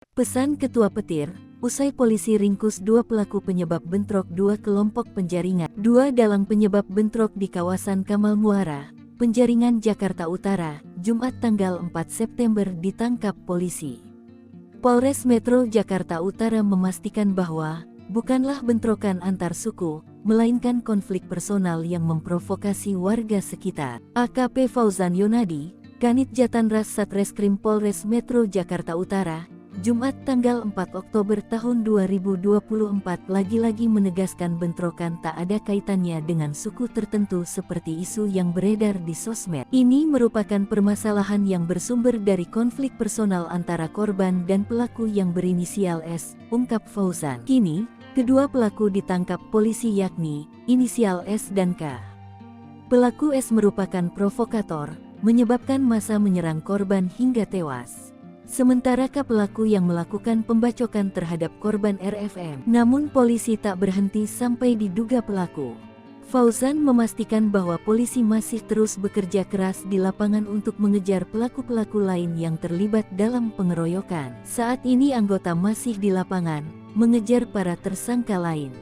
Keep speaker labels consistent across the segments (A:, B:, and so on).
A: Pesan Ketua Petir, usai polisi ringkus dua pelaku penyebab bentrok dua kelompok penjaringan. Dua dalang penyebab bentrok di kawasan Kamal Muara, Penjaringan, Jakarta Utara, Jumat tanggal 4 September ditangkap polisi. Polres Metro Jakarta Utara memastikan bahwa bukanlah bentrokan antar suku, melainkan konflik personal yang memprovokasi warga sekitar. AKP Fauzan Yonadi, Kanit Jatanras Satreskrim Polres Metro Jakarta Utara, Jumat tanggal 4 Oktober tahun 2024 lagi-lagi menegaskan bentrokan tak ada kaitannya dengan suku tertentu seperti isu yang beredar di sosmed. Ini merupakan permasalahan yang bersumber dari konflik personal antara korban dan pelaku yang berinisial S, ungkap Fauzan. Kini, kedua pelaku ditangkap polisi yakni inisial S dan K. Pelaku S merupakan provokator, menyebabkan massa menyerang korban hingga tewas. Sementara K pelaku yang melakukan pembacokan terhadap korban RFM. Namun polisi tak berhenti sampai diduga pelaku. Fauzan memastikan bahwa polisi masih terus bekerja keras di lapangan untuk mengejar pelaku-pelaku lain yang terlibat dalam pengeroyokan. Saat ini anggota masih di lapangan, mengejar para tersangka lain.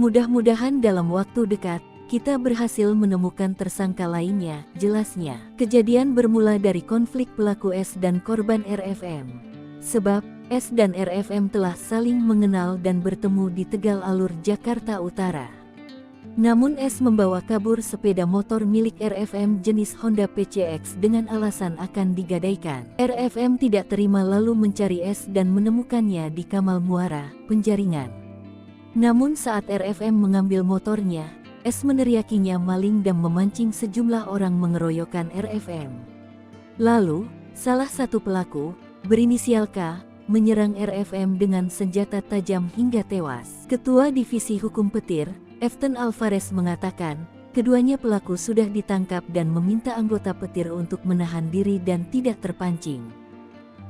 A: Mudah-mudahan dalam waktu dekat, kita berhasil menemukan tersangka lainnya, jelasnya. Kejadian bermula dari konflik pelaku S dan korban RFM. Sebab, S dan RFM telah saling mengenal dan bertemu di Tegal Alur, Jakarta Utara. Namun S membawa kabur sepeda motor milik RFM jenis Honda PCX dengan alasan akan digadaikan. RFM tidak terima lalu mencari S dan menemukannya di Kamal Muara, Penjaringan. Namun saat RFM mengambil motornya, S meneriakinya maling dan memancing sejumlah orang mengeroyokkan RFM. Lalu, salah satu pelaku, berinisial K, menyerang RFM dengan senjata tajam hingga tewas. Ketua Divisi Hukum Petir, Eften Alvarez mengatakan, keduanya pelaku sudah ditangkap dan meminta anggota Petir untuk menahan diri dan tidak terpancing.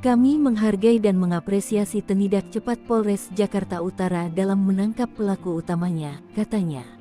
A: Kami menghargai dan mengapresiasi tindak cepat Polres Jakarta Utara dalam menangkap pelaku utamanya, katanya.